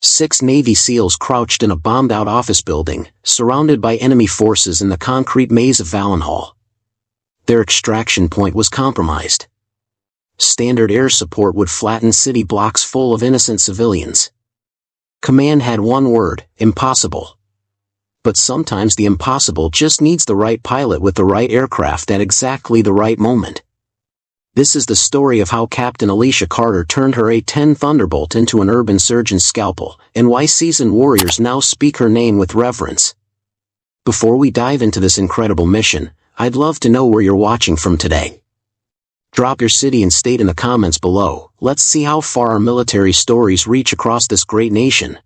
6 Navy SEALs crouched in a bombed-out office building, surrounded by enemy forces in the concrete maze of Valenhall. Their extraction point was compromised. Standard air support would flatten city blocks full of innocent civilians. Command had one word: impossible. But sometimes the impossible just needs the right pilot with the right aircraft at exactly the right moment. This is the story of how Captain Alycia Carter turned her A-10 Thunderbolt into an urban surgeon's scalpel, and why seasoned warriors now speak her name with reverence. Before we dive into this incredible mission, I'd love to know where you're watching from today. Drop your city and state in the comments below. Let's see how far our military stories reach across this great nation.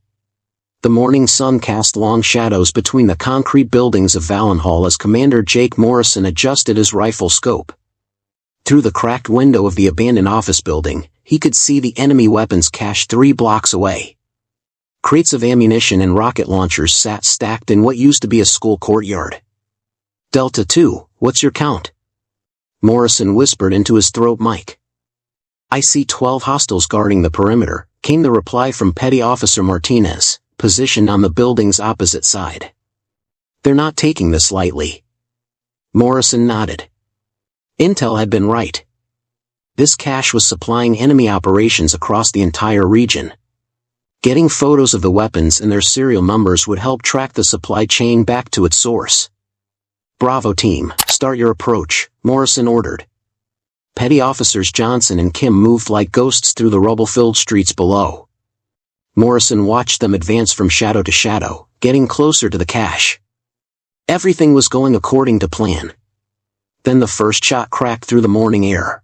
The morning sun cast long shadows between the concrete buildings of Valenhall as Commander Jake Morrison adjusted his rifle scope. Through the cracked window of the abandoned office building, he could see the enemy weapons cache 3 blocks away. Crates of ammunition and rocket launchers sat stacked in what used to be a school courtyard. Delta 2, what's your count? Morrison whispered into his throat mic. I see 12 hostiles guarding the perimeter, came the reply from Petty Officer Martinez, positioned on the building's opposite side. They're not taking this lightly. Morrison nodded. Intel had been right. This cache was supplying enemy operations across the entire region. Getting photos of the weapons and their serial numbers would help track the supply chain back to its source. Bravo team, start your approach, Morrison ordered. Petty Officers Johnson and Kim moved like ghosts through the rubble-filled streets below. Morrison watched them advance from shadow to shadow, getting closer to the cache. Everything was going according to plan. Then the first shot cracked through the morning air.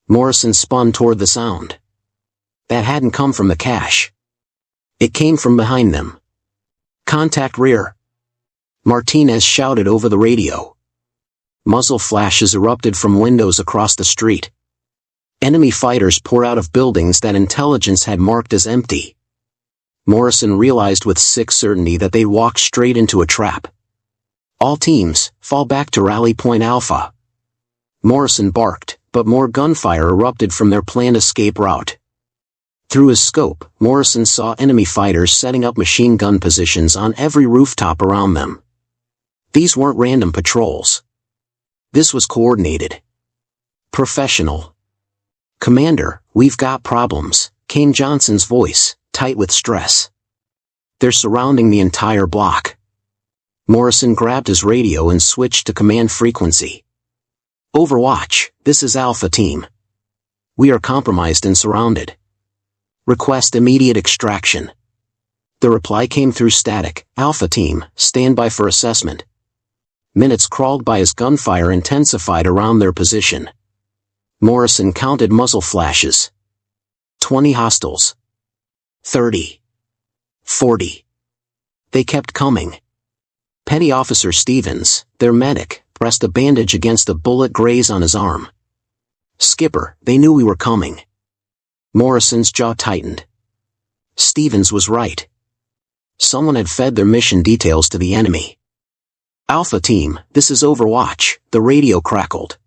Morrison spun toward the sound. That hadn't come from the cache. It came from behind them. Contact rear. Martinez shouted over the radio. Muzzle flashes erupted from windows across the street. Enemy fighters poured out of buildings that intelligence had marked as empty. Morrison realized with sick certainty that they'd walked straight into a trap. All teams, fall back to Rally Point Alpha. Morrison barked, but more gunfire erupted from their planned escape route. Through his scope, Morrison saw enemy fighters setting up machine gun positions on every rooftop around them. These weren't random patrols. This was coordinated. Professional. Commander, we've got problems, came Johnson's voice, tight with stress. They're surrounding the entire block. Morrison grabbed his radio and switched to command frequency. Overwatch, this is Alpha Team. We are compromised and surrounded. Request immediate extraction. The reply came through static. Alpha Team, stand by for assessment. Minutes crawled by as gunfire intensified around their position. Morrison counted muzzle flashes. 20 hostiles. 30. 40. They kept coming. Petty Officer Stevens, their medic, pressed a bandage against a bullet graze on his arm. Skipper, they knew we were coming. Morrison's jaw tightened. Stevens was right. Someone had fed their mission details to the enemy. Alpha Team, this is Overwatch, the radio crackled.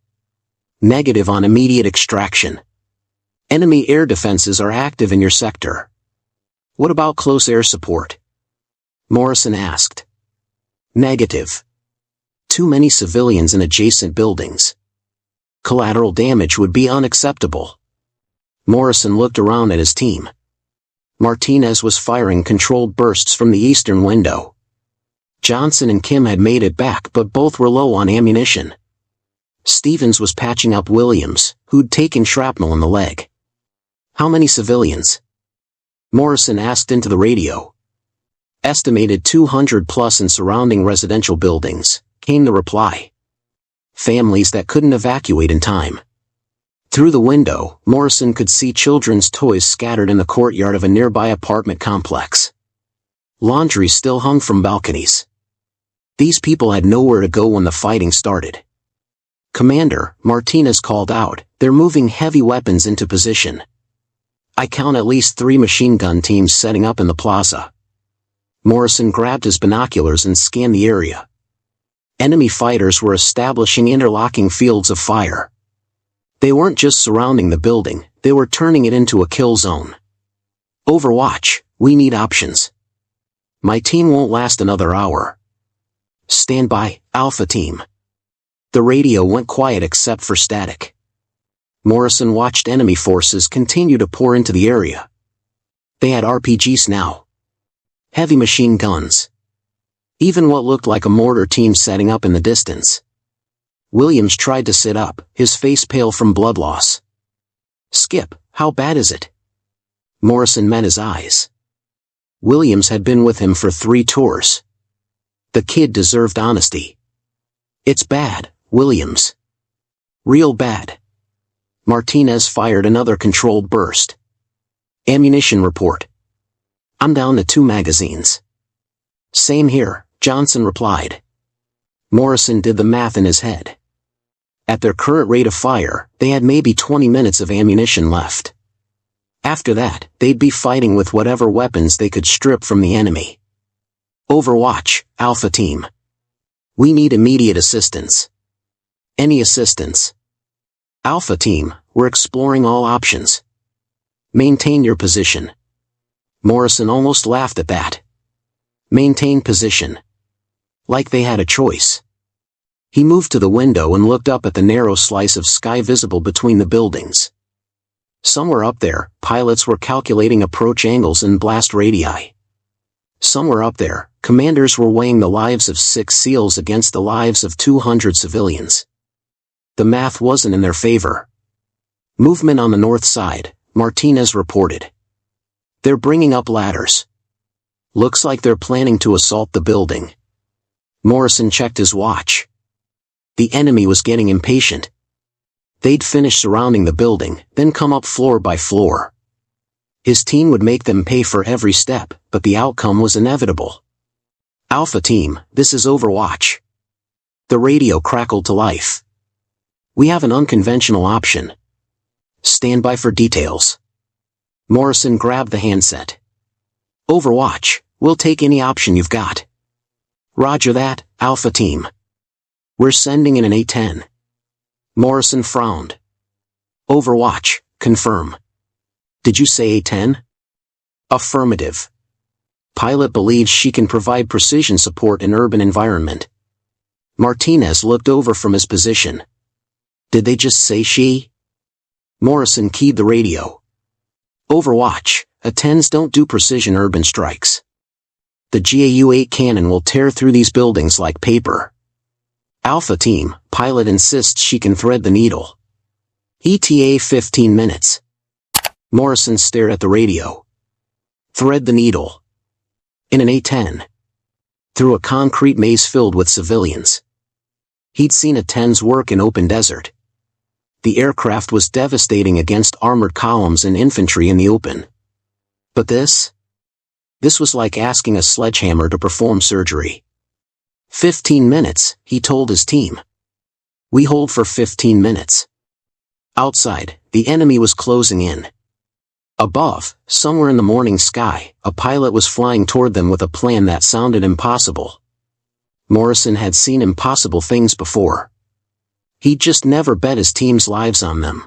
Negative on immediate extraction. Enemy air defenses are active in your sector. What about close air support? Morrison asked. Negative. Too many civilians in adjacent buildings. Collateral damage would be unacceptable. Morrison looked around at his team. Martinez was firing controlled bursts from the eastern window. Johnson and Kim had made it back, but both were low on ammunition. Stevens was patching up Williams, who'd taken shrapnel in the leg. How many civilians? Morrison asked into the radio. Estimated 200 plus in surrounding residential buildings, came the reply. Families that couldn't evacuate in time. Through the window, Morrison could see children's toys scattered in the courtyard of a nearby apartment complex. Laundry still hung from balconies. These people had nowhere to go when the fighting started. Commander, Martinez called out, they're moving heavy weapons into position. I count at least 3 machine gun teams setting up in the plaza. Morrison grabbed his binoculars and scanned the area. Enemy fighters were establishing interlocking fields of fire. They weren't just surrounding the building, they were turning it into a kill zone. Overwatch, We need options. My team won't last another hour. Stand by, Alpha Team. The radio went quiet except for static. Morrison watched enemy forces continue to pour into the area. They had RPGs now. Heavy machine guns. Even what looked like a mortar team setting up in the distance. Williams tried to sit up, his face pale from blood loss. Skip, how bad is it? Morrison met his eyes. Williams had been with him for 3 tours. The kid deserved honesty. It's bad, Williams. Real bad. Martinez fired another controlled burst. Ammunition report. I'm down to 2 magazines. Same here, Johnson replied. Morrison did the math in his head. At their current rate of fire, they had maybe 20 minutes of ammunition left. After that, they'd be fighting with whatever weapons they could strip from the enemy. Overwatch, Alpha Team. We need immediate assistance. Any assistance? Alpha Team, we're exploring all options. Maintain your position. Morrison almost laughed at that. Maintain position. Like they had a choice. He moved to the window and looked up at the narrow slice of sky visible between the buildings. Somewhere up there, pilots were calculating approach angles and blast radii. Somewhere up there, commanders were weighing the lives of 6 SEALs against the lives of 200 civilians. The math wasn't in their favor. Movement on the north side, Martinez reported. They're bringing up ladders. Looks like they're planning to assault the building. Morrison checked his watch. The enemy was getting impatient. They'd finish surrounding the building, then come up floor by floor. His team would make them pay for every step, but the outcome was inevitable. Alpha Team, this is Overwatch. The radio crackled to life. We have an unconventional option. Stand by for details. Morrison grabbed the handset. Overwatch, we'll take any option you've got. Roger that, Alpha Team. We're sending in an A-10. Morrison frowned. Overwatch, confirm. Did you say A-10? Affirmative. Pilot believes she can provide precision support in urban environment. Martinez looked over from his position. Did they just say she? Morrison keyed the radio. Overwatch, A-10s don't do precision urban strikes. The GAU-8 cannon will tear through these buildings like paper. Alpha Team, pilot insists she can thread the needle. ETA 15 minutes. Morrison stared at the radio. Thread the needle. In an A-10. Through a concrete maze filled with civilians. He'd seen A-10s work in open desert. The aircraft was devastating against armored columns and infantry in the open. But this? This was like asking a sledgehammer to perform surgery. 15 minutes, he told his team. We hold for 15 minutes. Outside, the enemy was closing in. Above, somewhere in the morning sky, a pilot was flying toward them with a plan that sounded impossible. Morrison had seen impossible things before. He'd just never bet his team's lives on them.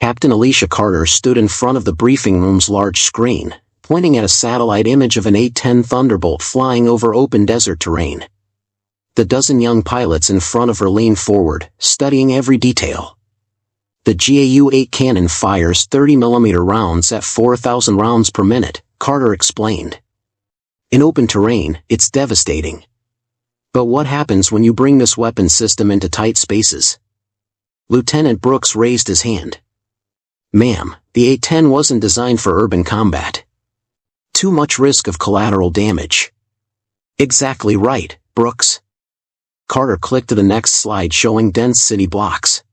Captain Alycia Carter stood in front of the briefing room's large screen, pointing at a satellite image of an A-10 Thunderbolt flying over open desert terrain. The dozen young pilots in front of her leaned forward, studying every detail. The GAU-8 cannon fires 30mm rounds at 4,000 rounds per minute, Carter explained. In open terrain, it's devastating. But what happens when you bring this weapon system into tight spaces? Lieutenant Brooks raised his hand. Ma'am, the A-10 wasn't designed for urban combat. Too much risk of collateral damage. Exactly right, Brooks. Carter clicked to the next slide showing dense city blocks.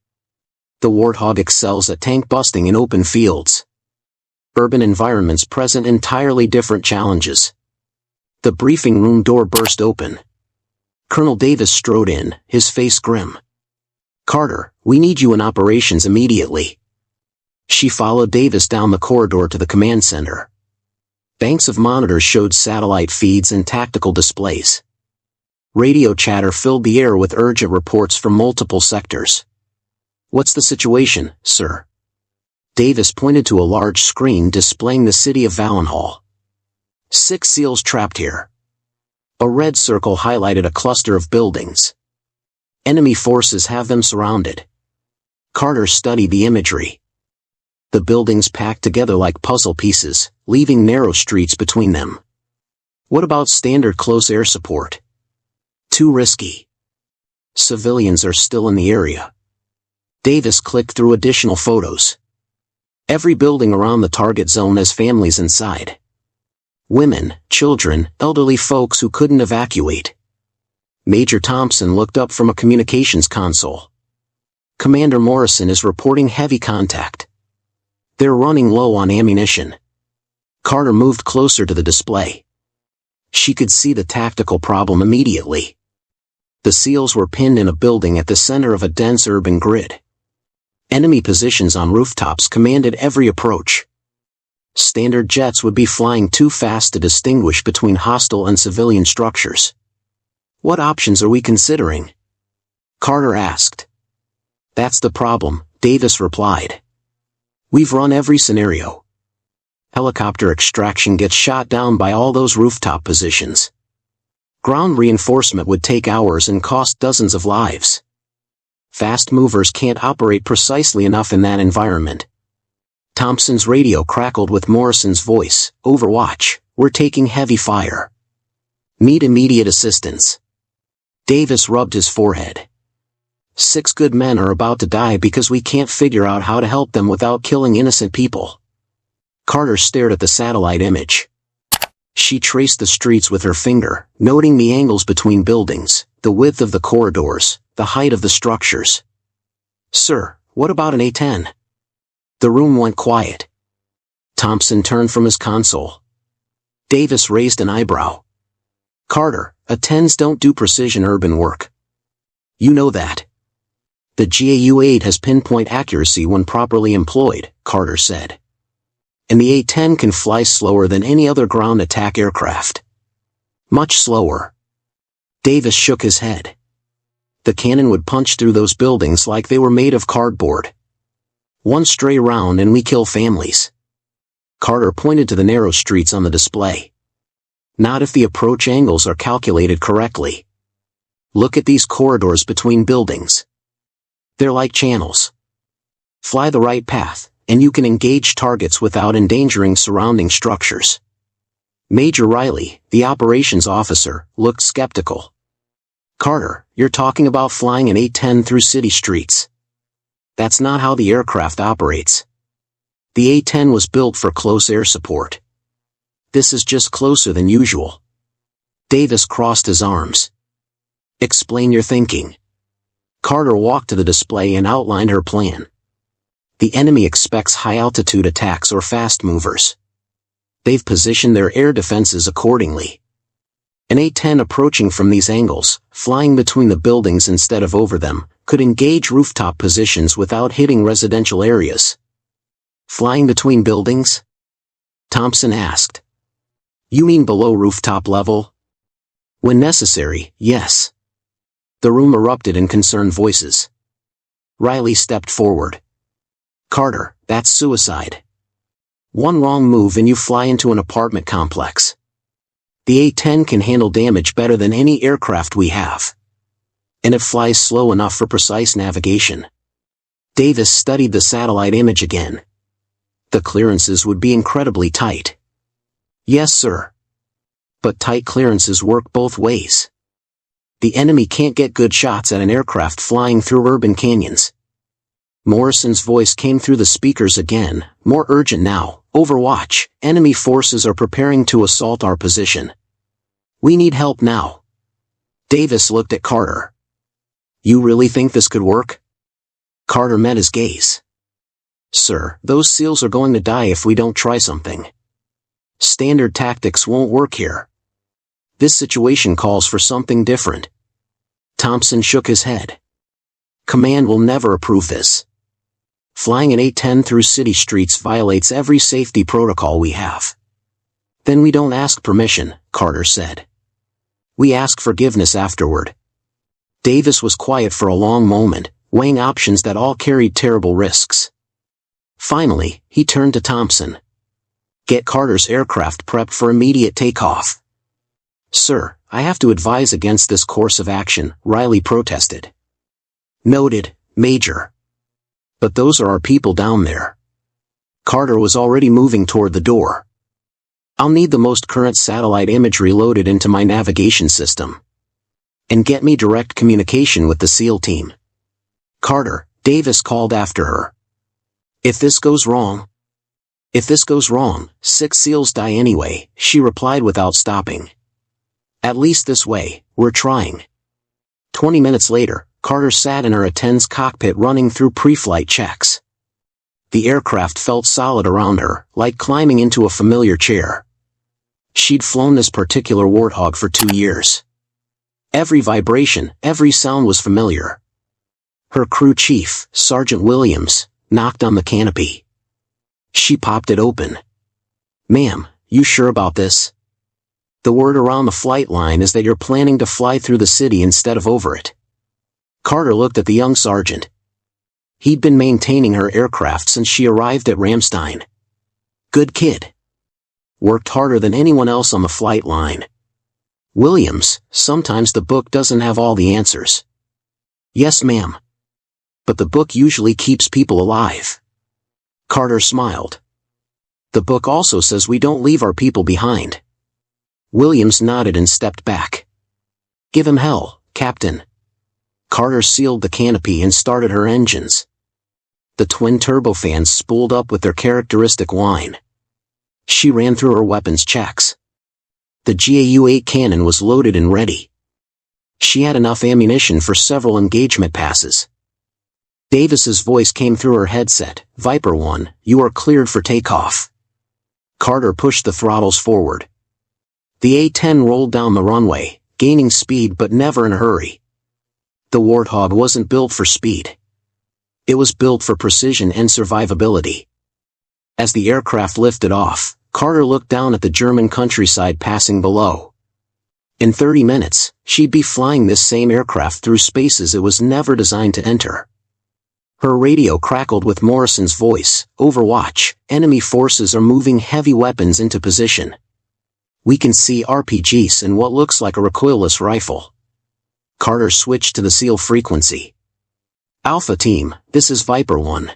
The Warthog excels at tank busting in open fields. Urban environments present entirely different challenges. The briefing room door burst open. Colonel Davis strode in, his face grim. Carter, we need you in operations immediately. She followed Davis down the corridor to the command center. Banks of monitors showed satellite feeds and tactical displays. Radio chatter filled the air with urgent reports from multiple sectors. What's the situation, sir? Davis pointed to a large screen displaying the city of Valenhall. 6 SEALs trapped here. A red circle highlighted a cluster of buildings. Enemy forces have them surrounded. Carter studied the imagery. The buildings packed together like puzzle pieces, leaving narrow streets between them. What about standard close air support? Too risky. Civilians are still in the area. Davis clicked through additional photos. Every building around the target zone has families inside. Women, children, elderly folks who couldn't evacuate. Major Thompson looked up from a communications console. Commander Morrison is reporting heavy contact. They're running low on ammunition. Carter moved closer to the display. She could see the tactical problem immediately. The SEALs were pinned in a building at the center of a dense urban grid. Enemy positions on rooftops commanded every approach. Standard jets would be flying too fast to distinguish between hostile and civilian structures. What options are we considering? Carter asked. That's the problem, Davis replied. We've run every scenario. Helicopter extraction gets shot down by all those rooftop positions. Ground reinforcement would take hours and cost dozens of lives. Fast movers can't operate precisely enough in that environment. Thompson's radio crackled with Morrison's voice. Overwatch, we're taking heavy fire. Need immediate assistance. Davis rubbed his forehead. 6 good men are about to die because we can't figure out how to help them without killing innocent people. Carter stared at the satellite image. She traced the streets with her finger, noting the angles between buildings, the width of the corridors, the height of the structures. Sir, what about an A-10? The room went quiet. Thompson turned from his console. Davis raised an eyebrow. Carter, A-10s don't do precision urban work. You know that. The GAU-8 has pinpoint accuracy when properly employed, Carter said. And the A-10 can fly slower than any other ground attack aircraft. Much slower. Davis shook his head. The cannon would punch through those buildings like they were made of cardboard. One stray round and we kill families. Carter pointed to the narrow streets on the display. Not if the approach angles are calculated correctly. Look at these corridors between buildings. They're like channels. Fly the right path, and you can engage targets without endangering surrounding structures. Major Riley, the operations officer, looked skeptical. Carter, you're talking about flying an A-10 through city streets. That's not how the aircraft operates. The A-10 was built for close air support. This is just closer than usual. Davis crossed his arms. Explain your thinking. Carter walked to the display and outlined her plan. The enemy expects high-altitude attacks or fast movers. They've positioned their air defenses accordingly. An A-10 approaching from these angles, flying between the buildings instead of over them, could engage rooftop positions without hitting residential areas. Flying between buildings? Thompson asked. You mean below rooftop level? When necessary, yes. The room erupted in concerned voices. Riley stepped forward. Carter, that's suicide. One wrong move and you fly into an apartment complex. The A-10 can handle damage better than any aircraft we have. And it flies slow enough for precise navigation. Davis studied the satellite image again. The clearances would be incredibly tight. Yes, sir. But tight clearances work both ways. The enemy can't get good shots at an aircraft flying through urban canyons. Morrison's voice came through the speakers again, more urgent now. Overwatch, enemy forces are preparing to assault our position. We need help now. Davis looked at Carter. You really think this could work? Carter met his gaze. Sir, those SEALs are going to die if we don't try something. Standard tactics won't work here. This situation calls for something different. Thompson shook his head. Command will never approve this. Flying an A-10 through city streets violates every safety protocol we have. Then we don't ask permission, Carter said. We ask forgiveness afterward. Davis was quiet for a long moment, weighing options that all carried terrible risks. Finally, he turned to Thompson. Get Carter's aircraft prepped for immediate takeoff. Sir, I have to advise against this course of action, Riley protested. Noted, Major. But those are our people down there. Carter was already moving toward the door. I'll need the most current satellite imagery loaded into my navigation system. And get me direct communication with the SEAL team. Carter, Davis called after her. If this goes wrong, 6 SEALs die anyway, she replied without stopping. At least this way, we're trying. 20 minutes later, Carter sat in her A-10's cockpit running through pre-flight checks. The aircraft felt solid around her, like climbing into a familiar chair. She'd flown this particular Warthog for 2 years. Every vibration, every sound was familiar. Her crew chief, Sergeant Williams, knocked on the canopy. She popped it open. Ma'am, you sure about this? The word around the flight line is that you're planning to fly through the city instead of over it. Carter looked at the young sergeant. He'd been maintaining her aircraft since she arrived at Ramstein. Good kid. Worked harder than anyone else on the flight line. Williams, sometimes the book doesn't have all the answers. Yes, ma'am. But the book usually keeps people alive. Carter smiled. The book also says we don't leave our people behind. Williams nodded and stepped back. Give him hell, Captain. Carter sealed the canopy and started her engines. The twin turbofans spooled up with their characteristic whine. She ran through her weapons checks. The GAU-8 cannon was loaded and ready. She had enough ammunition for several engagement passes. Davis's voice came through her headset. Viper 1, you are cleared for takeoff. Carter pushed the throttles forward. The A-10 rolled down the runway, gaining speed but never in a hurry. The Warthog wasn't built for speed. It was built for precision and survivability. As the aircraft lifted off, Carter looked down at the German countryside passing below. In 30 minutes, she'd be flying this same aircraft through spaces it was never designed to enter. Her radio crackled with Morrison's voice. Overwatch, enemy forces are moving heavy weapons into position. We can see RPGs and what looks like a recoilless rifle. Carter switched to the SEAL frequency. Alpha Team, this is Viper 1.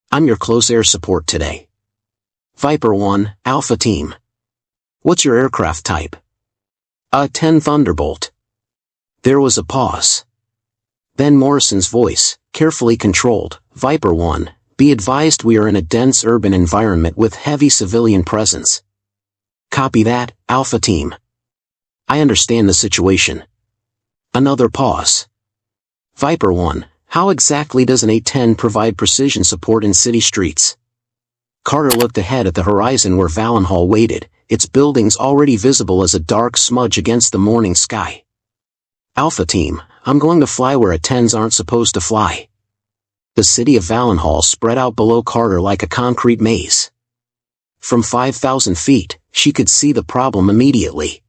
I'm your close air support today. Viper 1, Alpha Team. What's your aircraft type? A-10 Thunderbolt. There was a pause. Then Morrison's voice, carefully controlled. Viper 1, be advised we are in a dense urban environment with heavy civilian presence. Copy that, Alpha Team. I understand the situation. Another pause. Viper 1, how exactly does an A-10 provide precision support in city streets? Carter looked ahead at the horizon where Valenhall waited, its buildings already visible as a dark smudge against the morning sky. Alpha Team, I'm going to fly where A-10s aren't supposed to fly. The city of Valenhall spread out below Carter like a concrete maze. From 5,000 feet, she could see the problem immediately.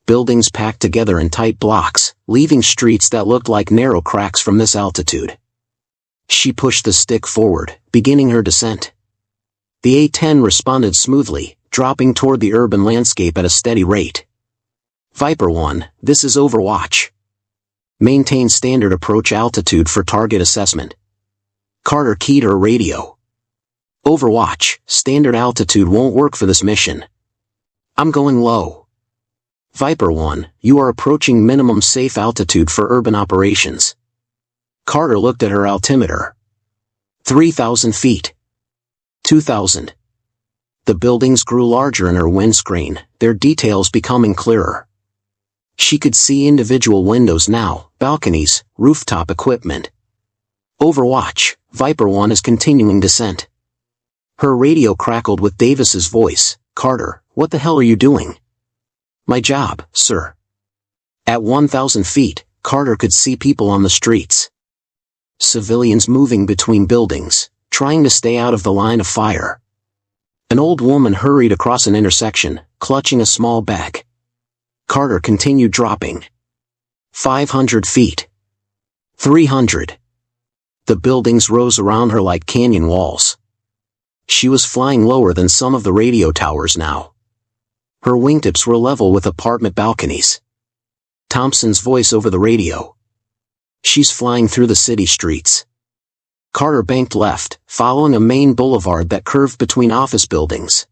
Buildings packed together in tight blocks, leaving streets that looked like narrow cracks from this altitude. She pushed the stick forward, beginning her descent. The A-10 responded smoothly, dropping toward the urban landscape at a steady rate. Viper 1, this is Overwatch. Maintain standard approach altitude for target assessment. Carter keyed her radio. Overwatch, standard altitude won't work for this mission. I'm going low. Viper 1, you are approaching minimum safe altitude for urban operations. Carter looked at her altimeter. 3,000 feet. 2,000. The buildings grew larger in her windscreen, their details becoming clearer. She could see individual windows now, balconies, rooftop equipment. Overwatch, Viper 1 is continuing descent. Her radio crackled with Davis's voice. Carter, what the hell are you doing? My job, sir. At 1,000 feet, Carter could see people on the streets. Civilians moving between buildings, trying to stay out of the line of fire. An old woman hurried across an intersection, clutching a small bag. Carter continued dropping. 500 feet. 300. The buildings rose around her like canyon walls. She was flying lower than some of the radio towers now. Her wingtips were level with apartment balconies. Thompson's voice over the radio. She's flying through the city streets. Carter banked left, following a main boulevard that curved between office buildings.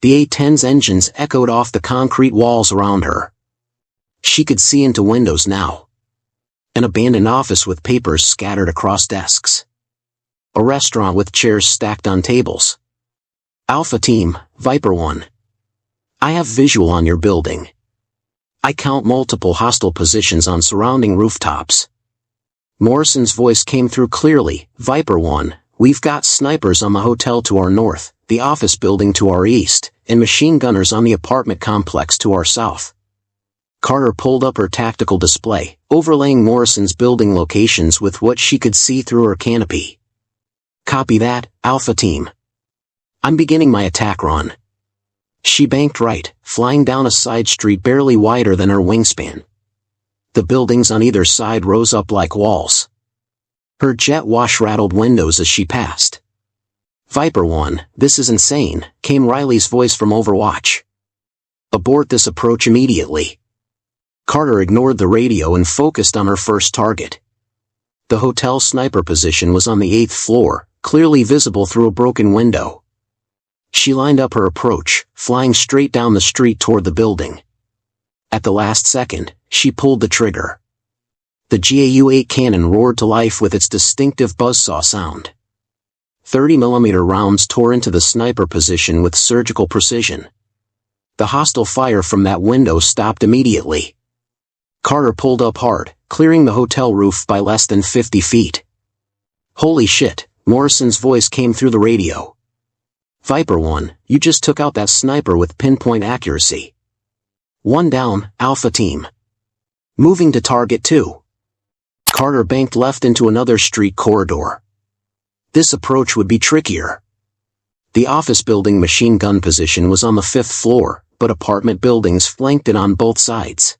The A-10's engines echoed off the concrete walls around her. She could see into windows now. An abandoned office with papers scattered across desks. A restaurant with chairs stacked on tables. Alpha Team, Viper 1. I have visual on your building. I count multiple hostile positions on surrounding rooftops. Morrison's voice came through clearly. Viper 1, we've got snipers on the hotel to our north, the office building to our east, and machine gunners on the apartment complex to our south. Carter pulled up her tactical display, overlaying Morrison's building locations with what she could see through her canopy. Copy that, Alpha Team. I'm beginning my attack run. She banked right, flying down a side street barely wider than her wingspan. The buildings on either side rose up like walls. Her jet wash rattled windows as she passed. Viper 1, this is insane, came Riley's voice from Overwatch. Abort this approach immediately. Carter ignored the radio and focused on her first target. The hotel sniper position was on the 8th floor, clearly visible through a broken window. She lined up her approach, flying straight down the street toward the building. At the last second, she pulled the trigger. The GAU-8 cannon roared to life with its distinctive buzzsaw sound. 30mm rounds tore into the sniper position with surgical precision. The hostile fire from that window stopped immediately. Carter pulled up hard, clearing the hotel roof by less than 50 feet. Holy shit, Morrison's voice came through the radio. Viper 1, you just took out that sniper with pinpoint accuracy. One down, Alpha Team. Moving to target 2. Carter banked left into another street corridor. This approach would be trickier. The office building machine gun position was on the 5th floor, but apartment buildings flanked it on both sides.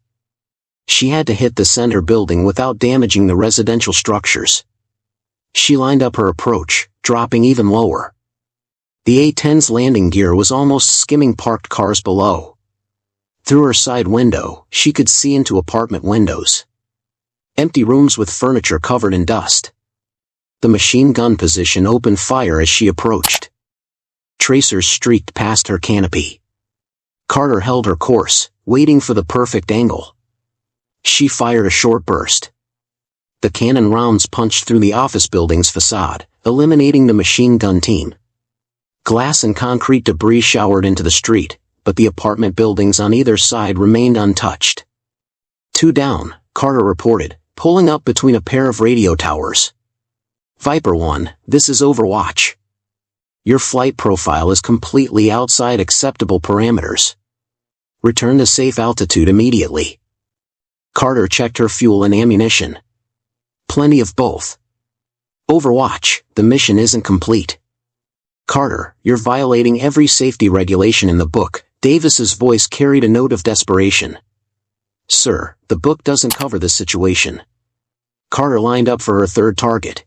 She had to hit the center building without damaging the residential structures. She lined up her approach, dropping even lower. The A-10's landing gear was almost skimming parked cars below. Through her side window, she could see into apartment windows. Empty rooms with furniture covered in dust. The machine gun position opened fire as she approached. Tracers streaked past her canopy. Carter held her course, waiting for the perfect angle. She fired a short burst. The cannon rounds punched through the office building's facade, eliminating the machine gun team. Glass and concrete debris showered into the street, but the apartment buildings on either side remained untouched. 2 down, Carter reported, pulling up between a pair of radio towers. Viper 1, this is Overwatch. Your flight profile is completely outside acceptable parameters. Return to safe altitude immediately. Carter checked her fuel and ammunition. Plenty of both. Overwatch, the mission isn't complete. Carter, you're violating every safety regulation in the book. Davis's voice carried a note of desperation. Sir, the book doesn't cover this situation. Carter lined up for her third target.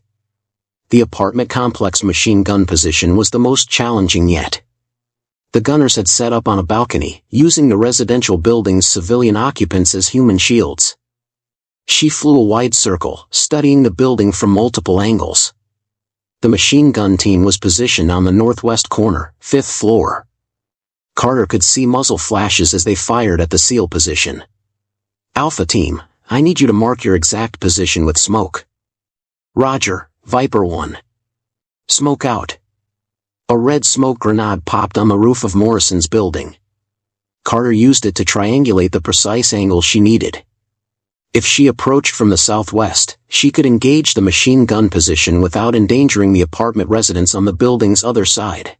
The apartment complex machine gun position was the most challenging yet. The gunners had set up on a balcony, using the residential building's civilian occupants as human shields. She flew a wide circle, studying the building from multiple angles. The machine gun team was positioned on the northwest corner, 5th floor. Carter could see muzzle flashes as they fired at the SEAL position. Alpha Team, I need you to mark your exact position with smoke. Roger, Viper 1. Smoke out. A red smoke grenade popped on the roof of Morrison's building. Carter used it to triangulate the precise angle she needed. If she approached from the southwest, she could engage the machine gun position without endangering the apartment residents on the building's other side.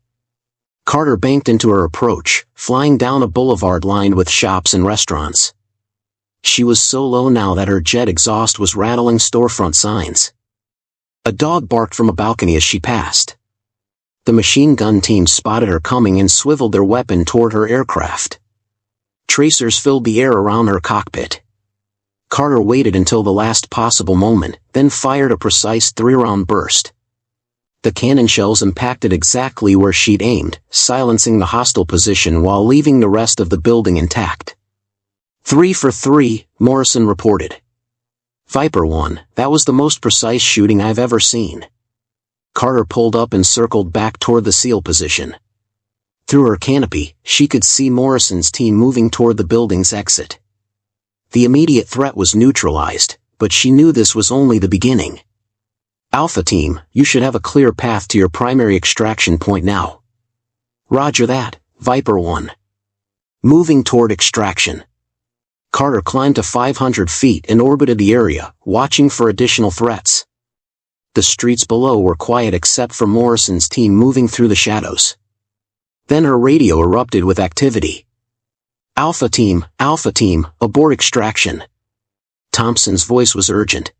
Carter banked into her approach, flying down a boulevard lined with shops and restaurants. She was so low now that her jet exhaust was rattling storefront signs. A dog barked from a balcony as she passed. The machine gun team spotted her coming and swiveled their weapon toward her aircraft. Tracers filled the air around her cockpit. Carter waited until the last possible moment, then fired a precise 3-round burst. The cannon shells impacted exactly where she'd aimed, silencing the hostile position while leaving the rest of the building intact. 3 for 3, Morrison reported. Viper 1, that was the most precise shooting I've ever seen. Carter pulled up and circled back toward the SEAL position. Through her canopy, she could see Morrison's team moving toward the building's exit. The immediate threat was neutralized, but she knew this was only the beginning. Alpha Team, you should have a clear path to your primary extraction point now. Roger that, Viper 1. Moving toward extraction. Carter climbed to 500 feet and orbited the area, watching for additional threats. The streets below were quiet except for Morrison's team moving through the shadows. Then her radio erupted with activity. Alpha Team, abort extraction. Thompson's voice was urgent.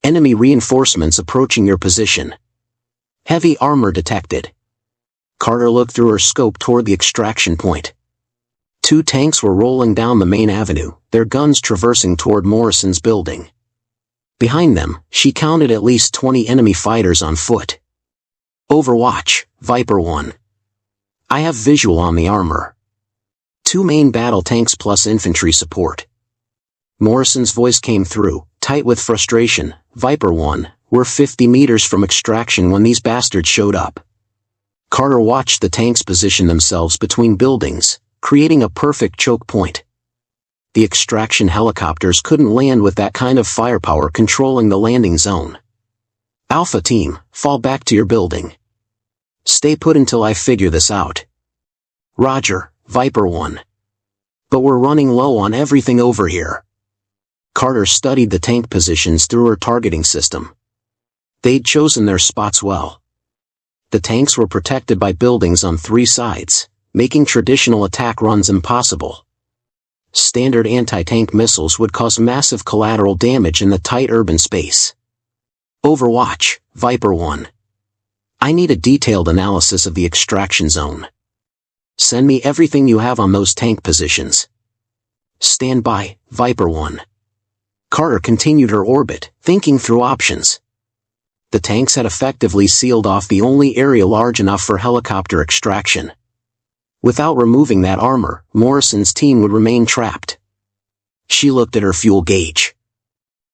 Enemy reinforcements approaching your position. Heavy armor detected. Carter looked through her scope toward the extraction point. 2 tanks were rolling down the main avenue, their guns traversing toward Morrison's building. Behind them, she counted at least 20 enemy fighters on foot. Overwatch, Viper 1. I have visual on the armor. 2 main battle tanks plus infantry support. Morrison's voice came through, tight with frustration. Viper 1, we're 50 meters from extraction when these bastards showed up. Carter watched the tanks position themselves between buildings, creating a perfect choke point. The extraction helicopters couldn't land with that kind of firepower controlling the landing zone. Alpha Team, fall back to your building. Stay put until I figure this out. Roger, Viper 1. But we're running low on everything over here. Carter studied the tank positions through her targeting system. They'd chosen their spots well. The tanks were protected by buildings on 3 sides, making traditional attack runs impossible. Standard anti-tank missiles would cause massive collateral damage in the tight urban space. Overwatch, Viper 1. I need a detailed analysis of the extraction zone. Send me everything you have on those tank positions. Stand by, Viper 1. Carter continued her orbit, thinking through options. The tanks had effectively sealed off the only area large enough for helicopter extraction. Without removing that armor, Morrison's team would remain trapped. She looked at her fuel gauge.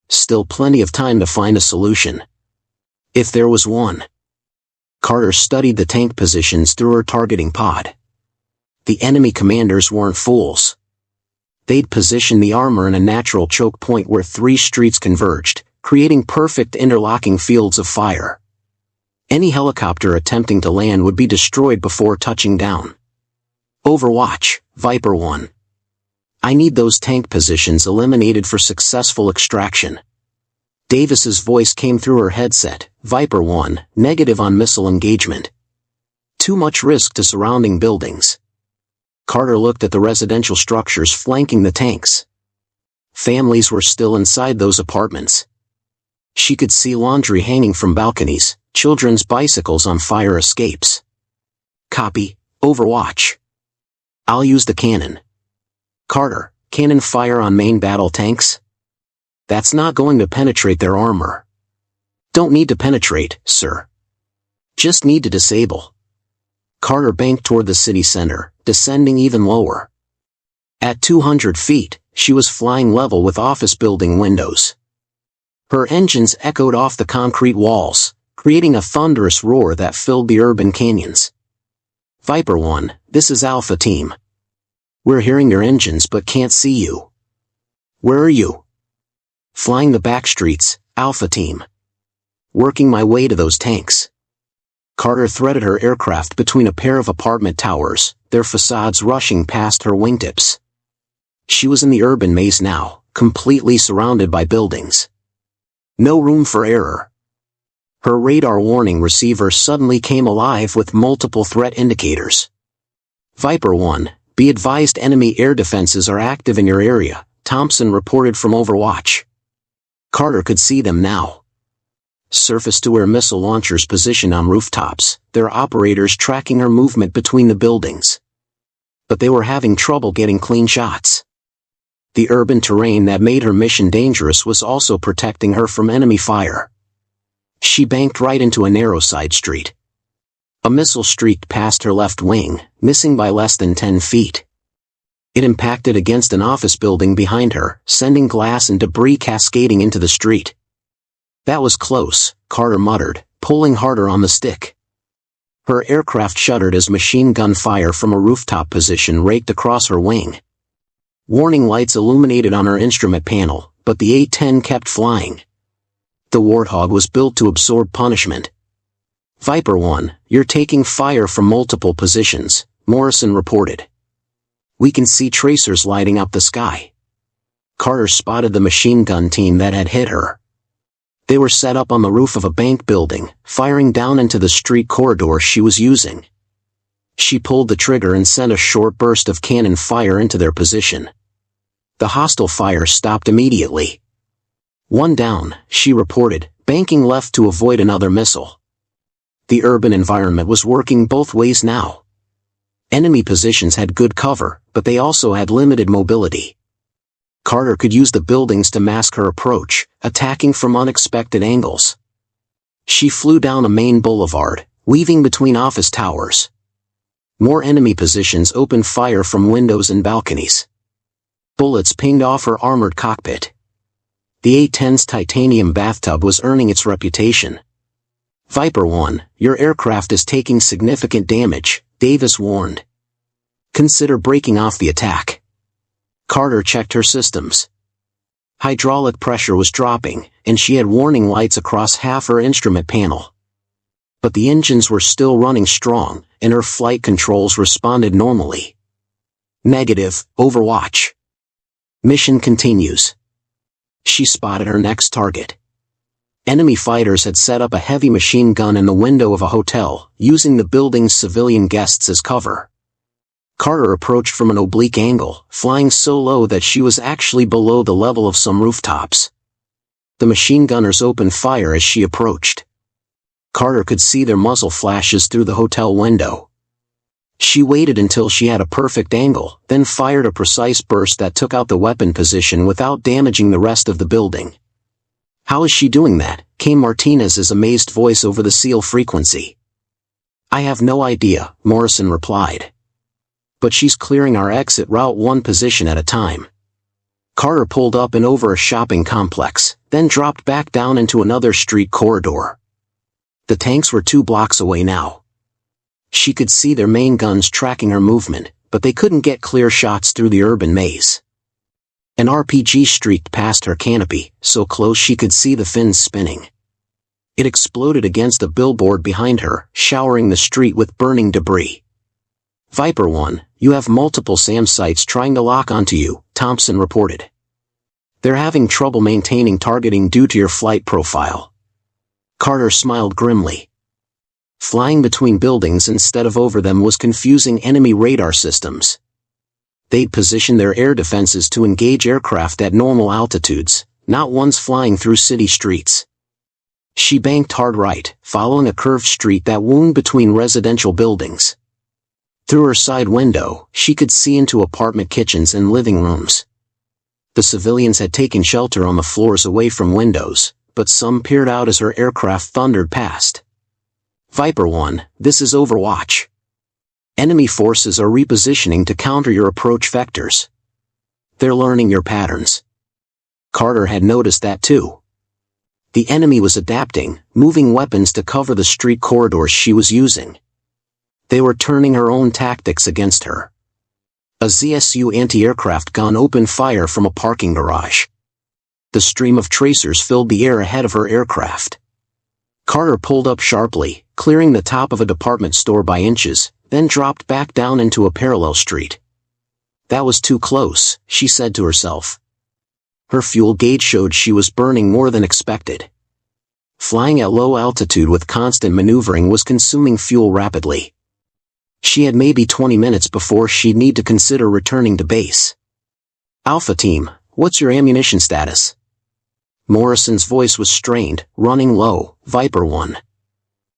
Still plenty of time to find a solution. If there was one. Carter studied the tank positions through her targeting pod. The enemy commanders weren't fools. They'd positioned the armor in a natural choke point where 3 streets converged, creating perfect interlocking fields of fire. Any helicopter attempting to land would be destroyed before touching down. Overwatch, Viper 1. I need those tank positions eliminated for successful extraction. Davis's voice came through her headset. Viper 1, negative on missile engagement. Too much risk to surrounding buildings. Carter looked at the residential structures flanking the tanks. Families were still inside those apartments. She could see laundry hanging from balconies, children's bicycles on fire escapes. Copy, Overwatch. I'll use the cannon. Carter, cannon fire on main battle tanks? That's not going to penetrate their armor. Don't need to penetrate, sir. Just need to disable. Carter banked toward the city center, descending even lower. At 200 feet, she was flying level with office building windows. Her engines echoed off the concrete walls, creating a thunderous roar that filled the urban canyons. Viper 1, this is Alpha Team. We're hearing your engines but can't see you. Where are you? Flying the back streets, Alpha Team. Working my way to those tanks. Carter threaded her aircraft between a pair of apartment towers, their facades rushing past her wingtips. She was in the urban maze now, completely surrounded by buildings. No room for error. Her radar warning receiver suddenly came alive with multiple threat indicators. Viper 1, be advised enemy air defenses are active in your area, Thompson reported from Overwatch. Carter could see them now. Surface-to-air missile launchers positioned on rooftops, their operators tracking her movement between the buildings. But they were having trouble getting clean shots. The urban terrain that made her mission dangerous was also protecting her from enemy fire. She banked right into a narrow side street. A missile streaked past her left wing, missing by less than 10 feet. It impacted against an office building behind her, sending glass and debris cascading into the street. That was close, Carter muttered, pulling harder on the stick. Her aircraft shuddered as machine gun fire from a rooftop position raked across her wing. Warning lights illuminated on her instrument panel, but the A-10 kept flying. The Warthog was built to absorb punishment. Viper 1, you're taking fire from multiple positions, Morrison reported. We can see tracers lighting up the sky. Carter spotted the machine gun team that had hit her. They were set up on the roof of a bank building, firing down into the street corridor she was using. She pulled the trigger and sent a short burst of cannon fire into their position. The hostile fire stopped immediately. One down, she reported, banking left to avoid another missile. The urban environment was working both ways now. Enemy positions had good cover, but they also had limited mobility. Carter could use the buildings to mask her approach, attacking from unexpected angles. She flew down a main boulevard, weaving between office towers. More enemy positions opened fire from windows and balconies. Bullets pinged off her armored cockpit. The A-10's titanium bathtub was earning its reputation. Viper 1, your aircraft is taking significant damage, Davis warned. Consider breaking off the attack. Carter checked her systems. Hydraulic pressure was dropping, and she had warning lights across half her instrument panel. But the engines were still running strong, and her flight controls responded normally. Negative, Overwatch. Mission continues. She spotted her next target. Enemy fighters had set up a heavy machine gun in the window of a hotel, using the building's civilian guests as cover. Carter approached from an oblique angle, flying so low that she was actually below the level of some rooftops. The machine gunners opened fire as she approached. Carter could see their muzzle flashes through the hotel window. She waited until she had a perfect angle, then fired a precise burst that took out the weapon position without damaging the rest of the building. How is she doing that? Came Martinez's amazed voice over the seal frequency. I have no idea, Morrison replied. But she's clearing our exit route one position at a time. Carter pulled up and over a shopping complex, then dropped back down into another street corridor. The tanks were 2 blocks away now. She could see their main guns tracking her movement, but they couldn't get clear shots through the urban maze. An RPG streaked past her canopy, so close she could see the fins spinning. It exploded against a billboard behind her, showering the street with burning debris. Viper 1, you have multiple SAM sites trying to lock onto you, Thompson reported. They're having trouble maintaining targeting due to your flight profile. Carter smiled grimly. Flying between buildings instead of over them was confusing enemy radar systems. They'd position their air defenses to engage aircraft at normal altitudes, not ones flying through city streets. She banked hard right, following a curved street that wound between residential buildings. Through her side window, she could see into apartment kitchens and living rooms. The civilians had taken shelter on the floors away from windows, but some peered out as her aircraft thundered past. Viper 1, this is Overwatch. Enemy forces are repositioning to counter your approach vectors. They're learning your patterns. Carter had noticed that too. The enemy was adapting, moving weapons to cover the street corridors she was using. They were turning her own tactics against her. A ZSU anti-aircraft gun opened fire from a parking garage. The stream of tracers filled the air ahead of her aircraft. Carter pulled up sharply, clearing the top of a department store by inches, then dropped back down into a parallel street. That was too close, she said to herself. Her fuel gauge showed she was burning more than expected. Flying at low altitude with constant maneuvering was consuming fuel rapidly. She had maybe 20 minutes before she'd need to consider returning to base. Alpha Team, what's your ammunition status? Morrison's voice was strained, running low, Viper 1.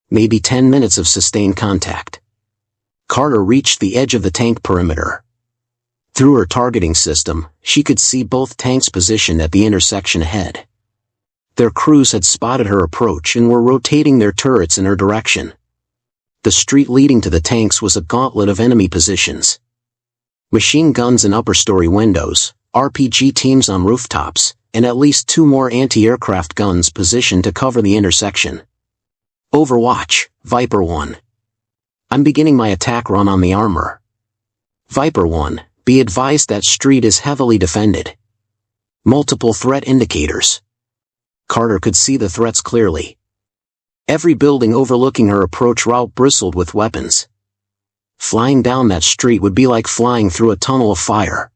Maybe 10 minutes of sustained contact. Carter reached the edge of the tank perimeter. Through her targeting system, she could see both tanks positioned at the intersection ahead. Their crews had spotted her approach and were rotating their turrets in her direction. The street leading to the tanks was a gauntlet of enemy positions. Machine guns in upper-story windows, RPG teams on rooftops, and at least 2 more anti-aircraft guns positioned to cover the intersection. Overwatch, Viper 1. I'm beginning my attack run on the armor. Viper 1, be advised that street is heavily defended. Multiple threat indicators. Carter could see the threats clearly. Every building overlooking her approach route bristled with weapons. Flying down that street would be like flying through a tunnel of fire.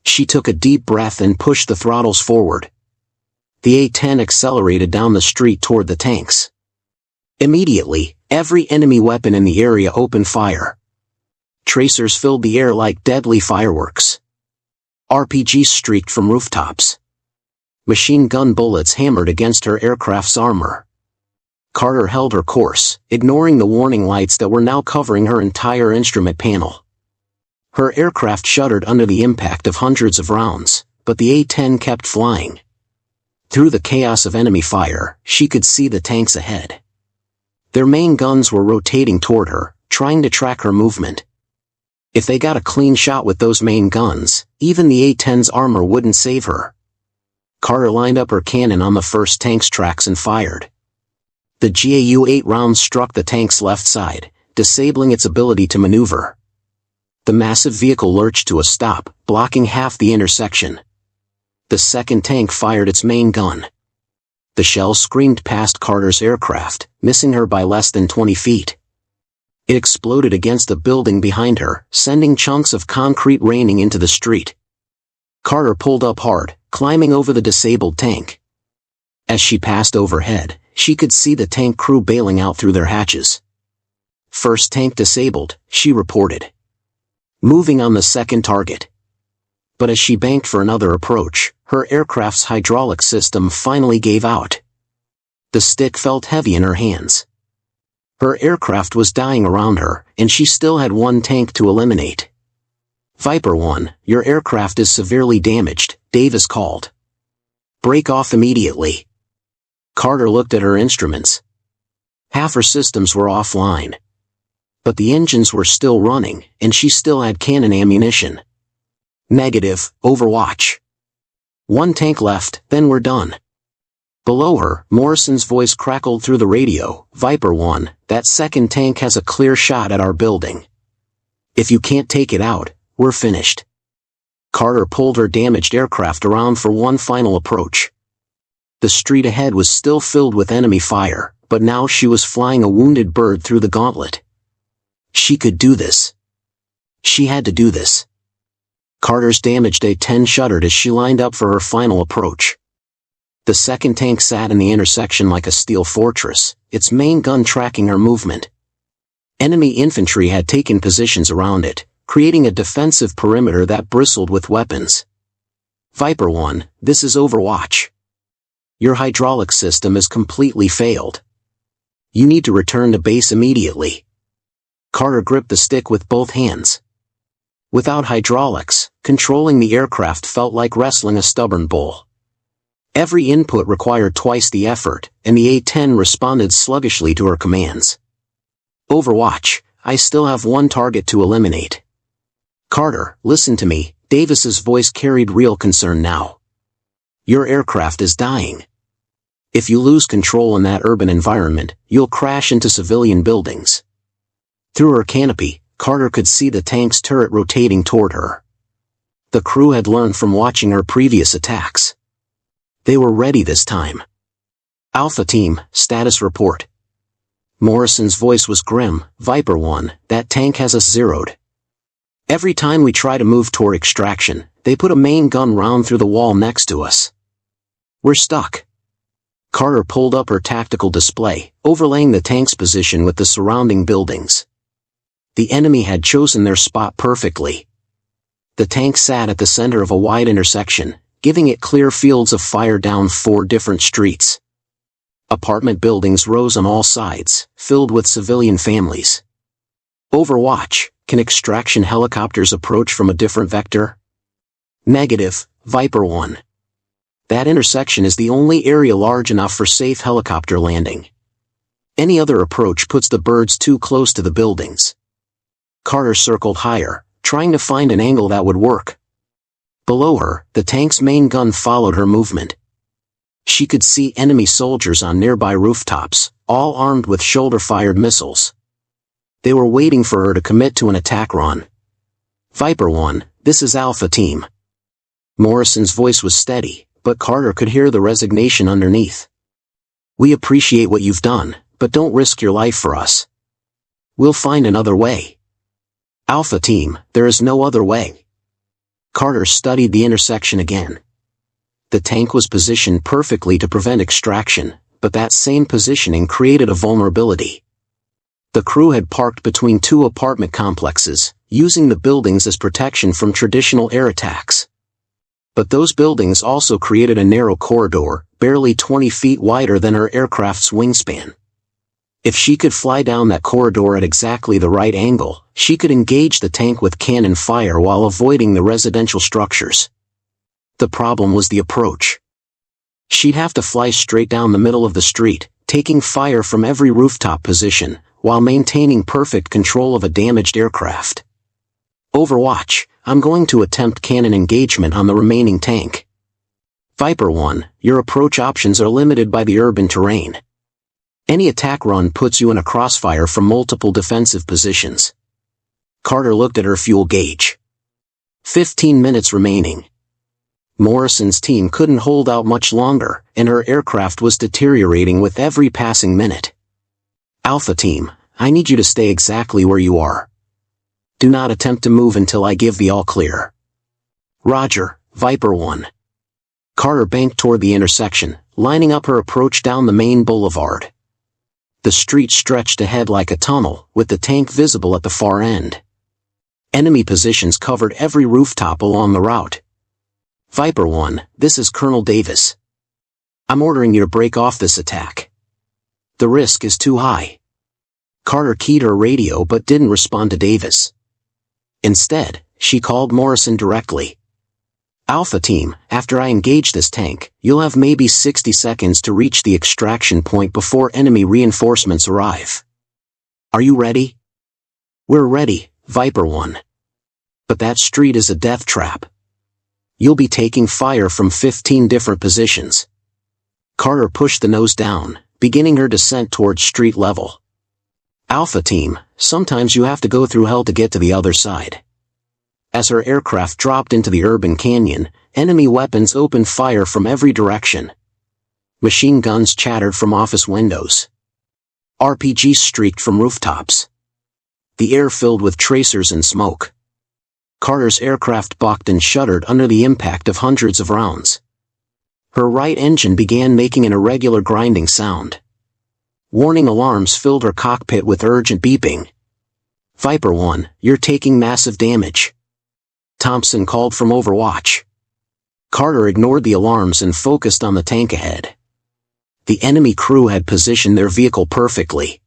She took a deep breath and pushed the throttles forward. The A-10 accelerated down the street toward the tanks. Immediately, every enemy weapon in the area opened fire. Tracers filled the air like deadly fireworks. RPGs streaked from rooftops. Machine gun bullets hammered against her aircraft's armor. Carter held her course, ignoring the warning lights that were now covering her entire instrument panel. Her aircraft shuddered under the impact of hundreds of rounds, but the A-10 kept flying. Through the chaos of enemy fire, she could see the tanks ahead. Their main guns were rotating toward her, trying to track her movement. If they got a clean shot with those main guns, even the A-10's armor wouldn't save her. Carter lined up her cannon on the first tank's tracks and fired. The GAU-8 round struck the tank's left side, disabling its ability to maneuver. The massive vehicle lurched to a stop, blocking half the intersection. The second tank fired its main gun. The shell screamed past Carter's aircraft, missing her by less than 20 feet. It exploded against the building behind her, sending chunks of concrete raining into the street. Carter pulled up hard, climbing over the disabled tank. As she passed overhead, she could see the tank crew bailing out through their hatches. First tank disabled, she reported. Moving on the second target. But as she banked for another approach, her aircraft's hydraulic system finally gave out. The stick felt heavy in her hands. Her aircraft was dying around her, and she still had 1 tank to eliminate. Viper 1, your aircraft is severely damaged, Davis called. Break off immediately. Carter looked at her instruments. Half her systems were offline. But the engines were still running, and she still had cannon ammunition. Negative, Overwatch. 1 tank left, then we're done. Below her, Morrison's voice crackled through the radio. Viper 1, that second tank has a clear shot at our building. If you can't take it out, we're finished. Carter pulled her damaged aircraft around for one final approach. The street ahead was still filled with enemy fire, but now she was flying a wounded bird through the gauntlet. She could do this. She had to do this. Carter's damaged A-10 shuddered as she lined up for her final approach. The second tank sat in the intersection like a steel fortress, its main gun tracking her movement. Enemy infantry had taken positions around it, creating a defensive perimeter that bristled with weapons. Viper 1, this is Overwatch. Your hydraulic system is completely failed. You need to return to base immediately. Carter gripped the stick with both hands. Without hydraulics, controlling the aircraft felt like wrestling a stubborn bull. Every input required twice the effort, and the A-10 responded sluggishly to her commands. Overwatch, I still have 1 target to eliminate. Carter, listen to me, Davis's voice carried real concern now. Your aircraft is dying. If you lose control in that urban environment, you'll crash into civilian buildings. Through her canopy, Carter could see the tank's turret rotating toward her. The crew had learned from watching her previous attacks. They were ready this time. Alpha Team, status report. Morrison's voice was grim. Viper 1, that tank has us zeroed. Every time we try to move toward extraction, they put a main gun round through the wall next to us. We're stuck. Carter pulled up her tactical display, overlaying the tank's position with the surrounding buildings. The enemy had chosen their spot perfectly. The tank sat at the center of a wide intersection, giving it clear fields of fire down 4 different streets. Apartment buildings rose on all sides, filled with civilian families. Overwatch, can extraction helicopters approach from a different vector? Negative, Viper 1. That intersection is the only area large enough for safe helicopter landing. Any other approach puts the birds too close to the buildings. Carter circled higher, trying to find an angle that would work. Below her, the tank's main gun followed her movement. She could see enemy soldiers on nearby rooftops, all armed with shoulder-fired missiles. They were waiting for her to commit to an attack run. Viper 1, this is Alpha Team. Morrison's voice was steady, but Carter could hear the resignation underneath. We appreciate what you've done, but don't risk your life for us. We'll find another way. Alpha Team, there is no other way. Carter studied the intersection again. The tank was positioned perfectly to prevent extraction, but that same positioning created a vulnerability. The crew had parked between two apartment complexes, using the buildings as protection from traditional air attacks. But those buildings also created a narrow corridor, barely 20 feet wider than her aircraft's wingspan. If she could fly down that corridor at exactly the right angle, she could engage the tank with cannon fire while avoiding the residential structures. The problem was the approach. She'd have to fly straight down the middle of the street, taking fire from every rooftop position, while maintaining perfect control of a damaged aircraft. Overwatch, I'm going to attempt cannon engagement on the remaining tank. Viper 1, your approach options are limited by the urban terrain. Any attack run puts you in a crossfire from multiple defensive positions. Carter looked at her fuel gauge. 15 minutes remaining. Morrison's team couldn't hold out much longer, and her aircraft was deteriorating with every passing minute. Alpha Team, I need you to stay exactly where you are. Do not attempt to move until I give the all-clear. Roger, Viper 1. Carter banked toward the intersection, lining up her approach down the main boulevard. The street stretched ahead like a tunnel, with the tank visible at the far end. Enemy positions covered every rooftop along the route. Viper 1, this is Colonel Davis. I'm ordering you to break off this attack. The risk is too high. Carter keyed her radio but didn't respond to Davis. Instead, she called Morrison directly. Alpha Team, after I engage this tank, you'll have maybe 60 seconds to reach the extraction point before enemy reinforcements arrive. Are you ready? We're ready, Viper 1. But that street is a death trap. You'll be taking fire from 15 different positions. Carter pushed the nose down, beginning her descent towards street level. Alpha Team, sometimes you have to go through hell to get to the other side. As her aircraft dropped into the urban canyon, enemy weapons opened fire from every direction. Machine guns chattered from office windows. RPGs streaked from rooftops. The air filled with tracers and smoke. Carter's aircraft bucked and shuddered under the impact of hundreds of rounds. Her right engine began making an irregular grinding sound. Warning alarms filled her cockpit with urgent beeping. Viper 1, you're taking massive damage. Thompson called from Overwatch. Carter ignored the alarms and focused on the tank ahead. The enemy crew had positioned their vehicle perfectly.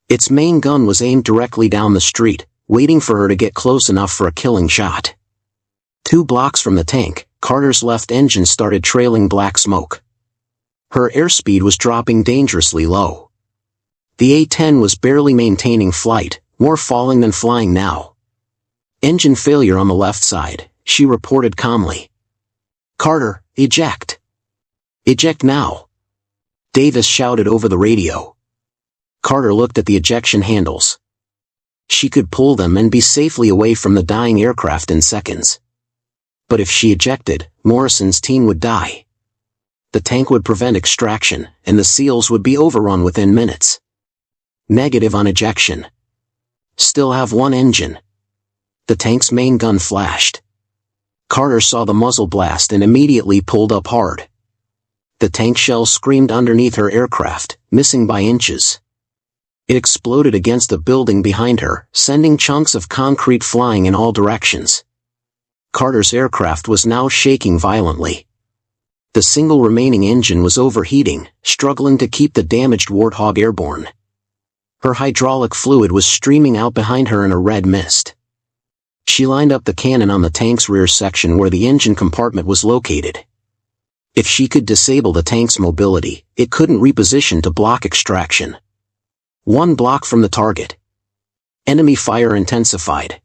Its main gun was aimed directly down the street, waiting for her to get close enough for a killing shot. 2 blocks from the tank, Carter's left engine started trailing black smoke. Her airspeed was dropping dangerously low. The A-10 was barely maintaining flight, more falling than flying now. Engine failure on the left side, she reported calmly. Carter, eject. Eject now. Davis shouted over the radio. Carter looked at the ejection handles. She could pull them and be safely away from the dying aircraft in seconds. But if she ejected, Morrison's team would die. The tank would prevent extraction, and the SEALs would be overrun within minutes. Negative on ejection. Still have 1 engine. The tank's main gun flashed. Carter saw the muzzle blast and immediately pulled up hard. The tank shell screamed underneath her aircraft, missing by inches. It exploded against the building behind her, sending chunks of concrete flying in all directions. Carter's aircraft was now shaking violently. The single remaining engine was overheating, struggling to keep the damaged Warthog airborne. Her hydraulic fluid was streaming out behind her in a red mist. She lined up the cannon on the tank's rear section where the engine compartment was located. If she could disable the tank's mobility, it couldn't reposition to block extraction. 1 block from the target. Enemy fire intensified.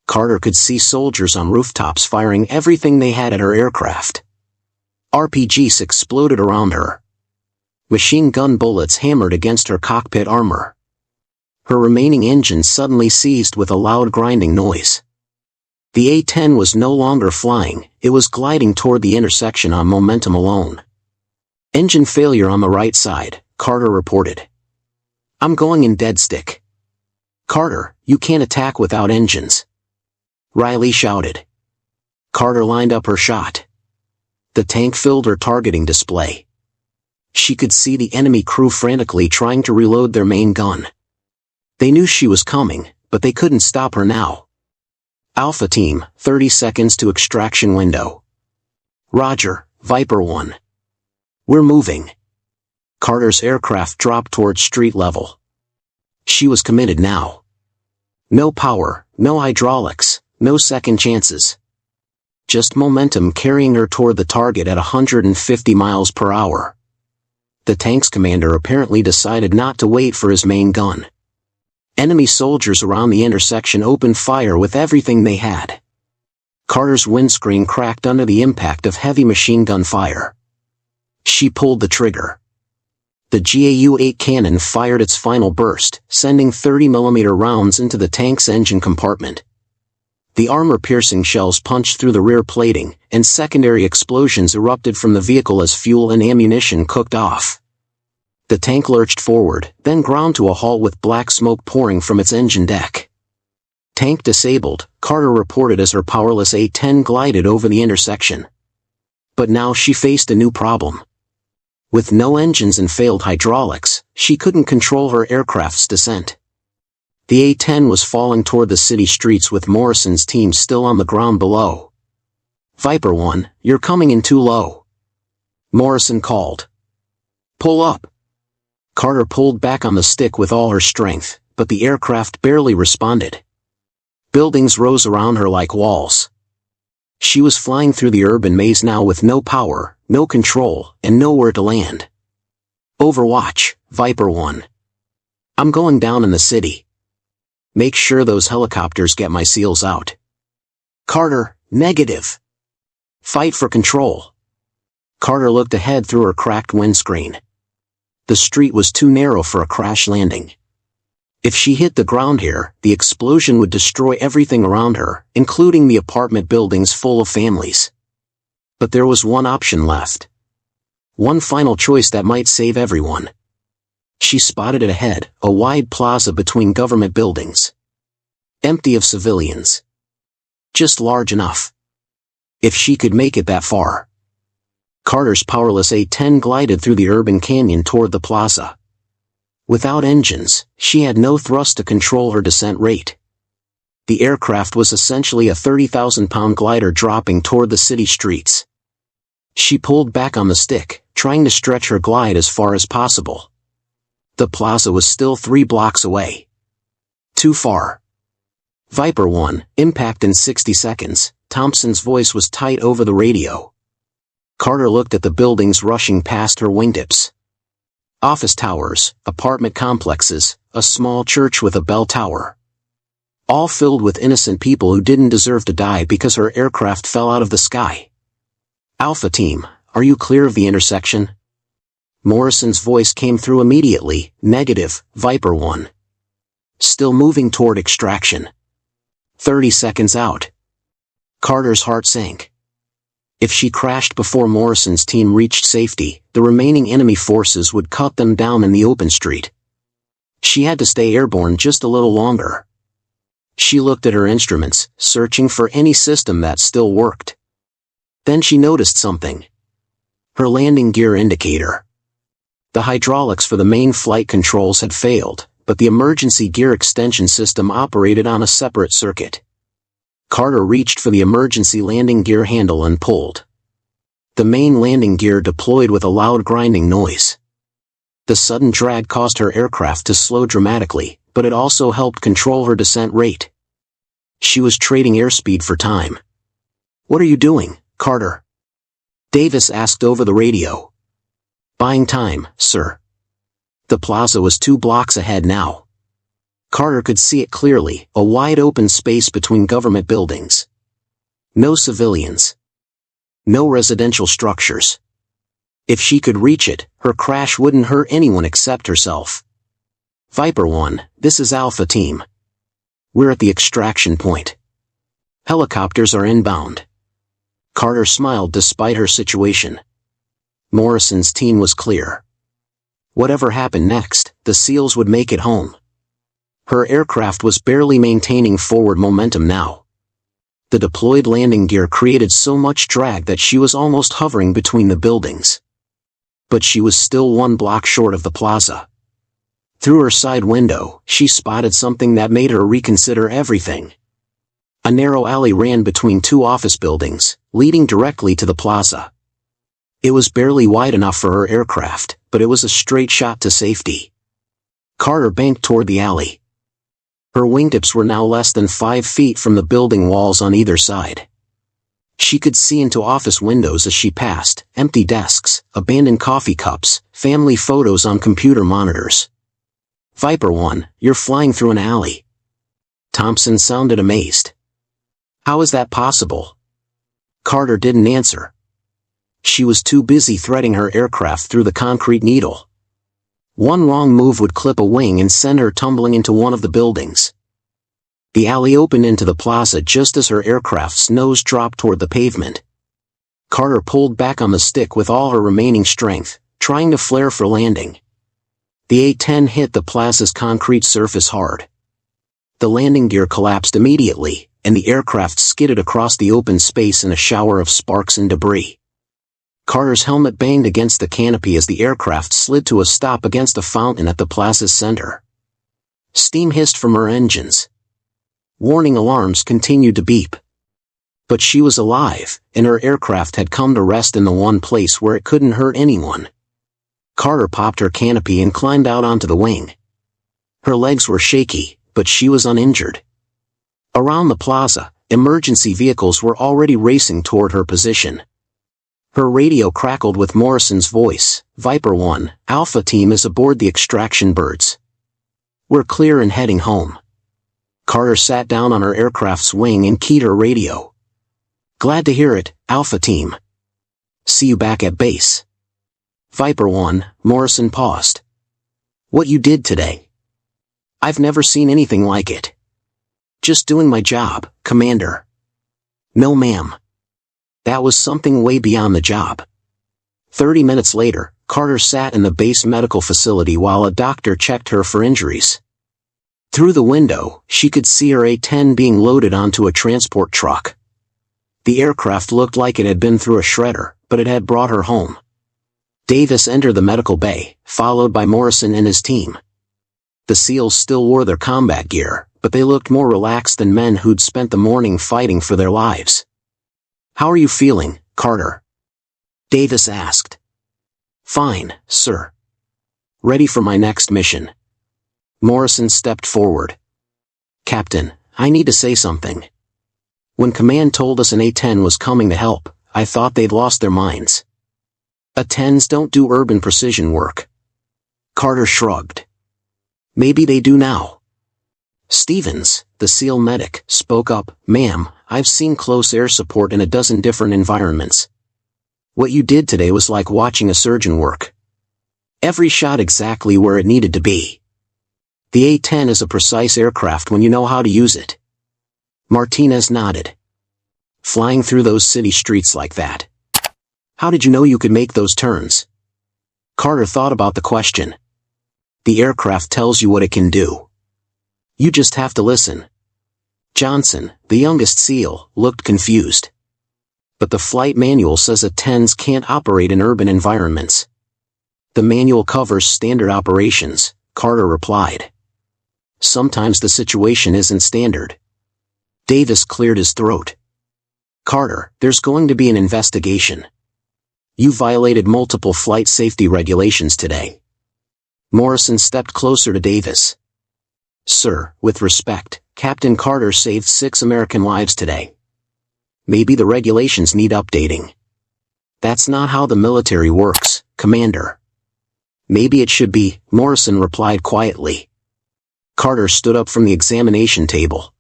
Carter could see soldiers on rooftops firing everything they had at her aircraft. RPGs exploded around her. Machine gun bullets hammered against her cockpit armor. Her remaining engine suddenly seized with a loud grinding noise. The A-10 was no longer flying, it was gliding toward the intersection on momentum alone. Engine failure on the right side, Carter reported. I'm going in dead stick. Carter, you can't attack without engines. Riley shouted. Carter lined up her shot. The tank filled her targeting display. She could see the enemy crew frantically trying to reload their main gun. They knew she was coming, but they couldn't stop her now. Alpha Team, 30 seconds to extraction window. Roger, Viper 1. We're moving. Carter's aircraft dropped towards street level. She was committed now. No power, no hydraulics, no second chances. Just momentum carrying her toward the target at 150 miles per hour. The tank's commander apparently decided not to wait for his main gun. Enemy soldiers around the intersection opened fire with everything they had. Carter's windscreen cracked under the impact of heavy machine gun fire. She pulled the trigger. The GAU-8 cannon fired its final burst, sending 30mm rounds into the tank's engine compartment. The armor-piercing shells punched through the rear plating, and secondary explosions erupted from the vehicle as fuel and ammunition cooked off. The tank lurched forward, then ground to a halt with black smoke pouring from its engine deck. Tank disabled, Carter reported as her powerless A-10 glided over the intersection. But now she faced a new problem. With no engines and failed hydraulics, she couldn't control her aircraft's descent. The A-10 was falling toward the city streets with Morrison's team still on the ground below. Viper 1, you're coming in too low. Morrison called. Pull up. Carter pulled back on the stick with all her strength, but the aircraft barely responded. Buildings rose around her like walls. She was flying through the urban maze now with no power, no control, and nowhere to land. Overwatch, Viper 1. I'm going down in the city. Make sure those helicopters get my SEALs out. Carter, negative. Fight for control. Carter looked ahead through her cracked windscreen. The street was too narrow for a crash landing. If she hit the ground here, the explosion would destroy everything around her, including the apartment buildings full of families. But there was one option left. One final choice that might save everyone. She spotted it ahead, a wide plaza between government buildings. Empty of civilians. Just large enough. If she could make it that far. Carter's powerless A-10 glided through the urban canyon toward the plaza. Without engines, she had no thrust to control her descent rate. The aircraft was essentially a 30,000-pound glider dropping toward the city streets. She pulled back on the stick, trying to stretch her glide as far as possible. The plaza was still 3 blocks away. Too far. Viper 1, impact in 60 seconds, Thompson's voice was tight over the radio. Carter looked at the buildings rushing past her wingtips. Office towers, apartment complexes, a small church with a bell tower. All filled with innocent people who didn't deserve to die because her aircraft fell out of the sky. Alpha Team, are you clear of the intersection? Morrison's voice came through immediately, negative, Viper 1. Still moving toward extraction. 30 seconds out. Carter's heart sank. If she crashed before Morrison's team reached safety, the remaining enemy forces would cut them down in the open street. She had to stay airborne just a little longer. She looked at her instruments, searching for any system that still worked. Then she noticed something. Her landing gear indicator. The hydraulics for the main flight controls had failed, but the emergency gear extension system operated on a separate circuit. Carter reached for the emergency landing gear handle and pulled. The main landing gear deployed with a loud grinding noise. The sudden drag caused her aircraft to slow dramatically, but it also helped control her descent rate. She was trading airspeed for time. What are you doing, Carter? Davis asked over the radio. Buying time, sir. The plaza was 2 blocks ahead now. Carter could see it clearly, a wide open space between government buildings. No civilians. No residential structures. If she could reach it, her crash wouldn't hurt anyone except herself. Viper 1, this is Alpha Team. We're at the extraction point. Helicopters are inbound. Carter smiled despite her situation. Morrison's team was clear. Whatever happened next, the SEALs would make it home. Her aircraft was barely maintaining forward momentum now. The deployed landing gear created so much drag that she was almost hovering between the buildings. But she was still 1 block short of the plaza. Through her side window, she spotted something that made her reconsider everything. A narrow alley ran between 2 office buildings, leading directly to the plaza. It was barely wide enough for her aircraft, but it was a straight shot to safety. Carter banked toward the alley. Her wingtips were now less than 5 feet from the building walls on either side. She could see into office windows as she passed, empty desks, abandoned coffee cups, family photos on computer monitors. Viper 1, you're flying through an alley. Thompson sounded amazed. How is that possible? Carter didn't answer. She was too busy threading her aircraft through the concrete needle. 1 wrong move would clip a wing and send her tumbling into one of the buildings. The alley opened into the plaza just as her aircraft's nose dropped toward the pavement. Carter pulled back on the stick with all her remaining strength, trying to flare for landing. The A-10 hit the plaza's concrete surface hard. The landing gear collapsed immediately, and the aircraft skidded across the open space in a shower of sparks and debris. Carter's helmet banged against the canopy as the aircraft slid to a stop against a fountain at the plaza's center. Steam hissed from her engines. Warning alarms continued to beep. But she was alive, and her aircraft had come to rest in the one place where it couldn't hurt anyone. Carter popped her canopy and climbed out onto the wing. Her legs were shaky, but she was uninjured. Around the plaza, emergency vehicles were already racing toward her position. Her radio crackled with Morrison's voice. Viper 1, Alpha Team is aboard the extraction birds. We're clear and heading home. Carter sat down on her aircraft's wing and keyed her radio. Glad to hear it, Alpha Team. See you back at base. Viper 1, Morrison paused. What you did today? I've never seen anything like it. Just doing my job, Commander. No ma'am. That was something way beyond the job. 30 minutes later, Carter sat in the base medical facility while a doctor checked her for injuries. Through the window, she could see her A-10 being loaded onto a transport truck. The aircraft looked like it had been through a shredder, but it had brought her home. Davis entered the medical bay, followed by Morrison and his team. The SEALs still wore their combat gear, but they looked more relaxed than men who'd spent the morning fighting for their lives. How are you feeling, Carter? Davis asked. Fine, sir. Ready for my next mission. Morrison stepped forward. Captain, I need to say something. When command told us an A-10 was coming to help, I thought they'd lost their minds. A-10s don't do urban precision work. Carter shrugged. Maybe they do now. Stevens, the SEAL medic, spoke up. Ma'am, I've seen close air support in a dozen different environments. What you did today was like watching a surgeon work. Every shot exactly where it needed to be. The A-10 is a precise aircraft when you know how to use it. Martinez nodded. Flying through those city streets like that. How did you know you could make those turns? Carter thought about the question. The aircraft tells you what it can do. You just have to listen. Johnson, the youngest SEAL, looked confused. But the flight manual says A-10s can't operate in urban environments. The manual covers standard operations, Carter replied. Sometimes the situation isn't standard. Davis cleared his throat. Carter, there's going to be an investigation. You violated multiple flight safety regulations today. Morrison stepped closer to Davis. Sir, with respect, Captain Carter saved 6 American lives today. Maybe the regulations need updating. That's not how the military works, Commander. Maybe it should be, Morrison replied quietly. Carter stood up from the examination table.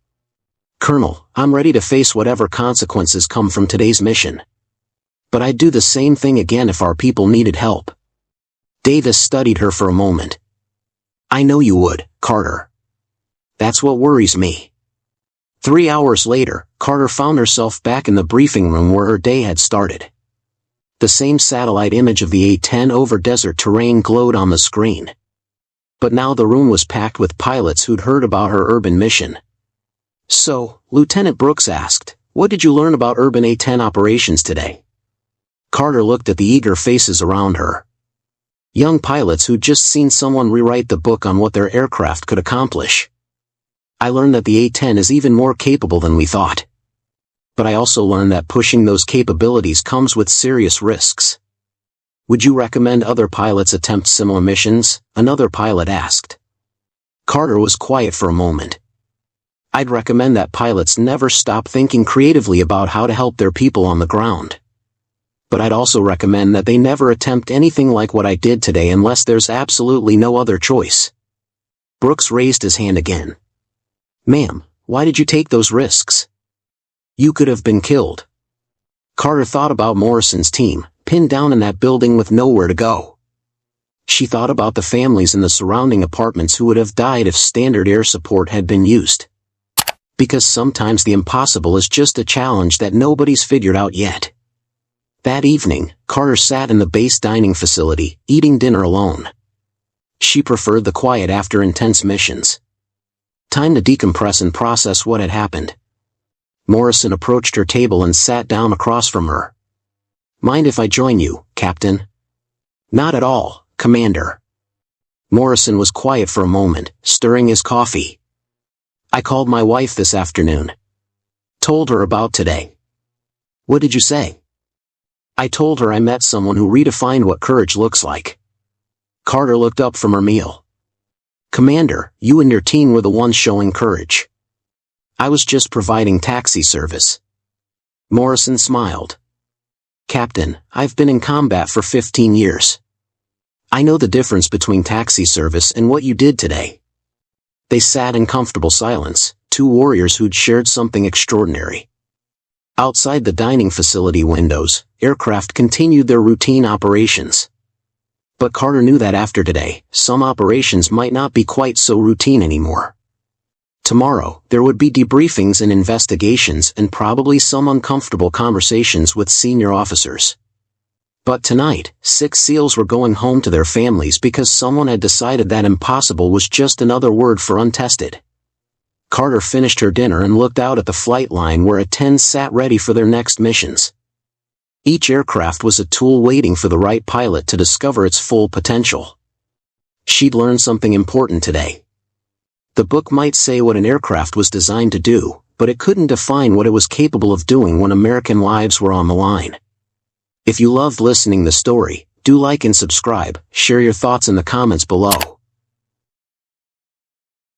Colonel, I'm ready to face whatever consequences come from today's mission. But I'd do the same thing again if our people needed help. Davis studied her for a moment. I know you would, Carter. That's what worries me. 3 hours later, Carter found herself back in the briefing room where her day had started. The same satellite image of the A-10 over desert terrain glowed on the screen. But now the room was packed with pilots who'd heard about her urban mission. So, Lieutenant Brooks asked, what did you learn about urban A-10 operations today? Carter looked at the eager faces around her. Young pilots who'd just seen someone rewrite the book on what their aircraft could accomplish. I learned that the A-10 is even more capable than we thought. But I also learned that pushing those capabilities comes with serious risks. Would you recommend other pilots attempt similar missions? Another pilot asked. Carter was quiet for a moment. I'd recommend that pilots never stop thinking creatively about how to help their people on the ground. But I'd also recommend that they never attempt anything like what I did today unless there's absolutely no other choice. Brooks raised his hand again. Ma'am, why did you take those risks? You could have been killed. Carter thought about Morrison's team, pinned down in that building with nowhere to go. She thought about the families in the surrounding apartments who would have died if standard air support had been used. Because sometimes the impossible is just a challenge that nobody's figured out yet. That evening, Carter sat in the base dining facility, eating dinner alone. She preferred the quiet after intense missions. Time to decompress and process what had happened. Morrison approached her table and sat down across from her. Mind if I join you, Captain? Not at all, Commander. Morrison was quiet for a moment, stirring his coffee. I called my wife this afternoon. Told her about today. What did you say? I told her I met someone who redefined what courage looks like. Carter looked up from her meal. Commander, you and your team were the ones showing courage. I was just providing taxi service. Morrison smiled. Captain, I've been in combat for 15 years. I know the difference between taxi service and what you did today. They sat in comfortable silence, two warriors who'd shared something extraordinary. Outside the dining facility windows, aircraft continued their routine operations. But Carter knew that after today, some operations might not be quite so routine anymore. Tomorrow, there would be debriefings and investigations and probably some uncomfortable conversations with senior officers. But tonight, 6 SEALs were going home to their families because someone had decided that impossible was just another word for untested. Carter finished her dinner and looked out at the flight line where A-10 sat ready for their next missions. Each aircraft was a tool waiting for the right pilot to discover its full potential. She'd learned something important today. The book might say what an aircraft was designed to do, but it couldn't define what it was capable of doing when American lives were on the line. If you loved listening to the story, do like and subscribe, share your thoughts in the comments below.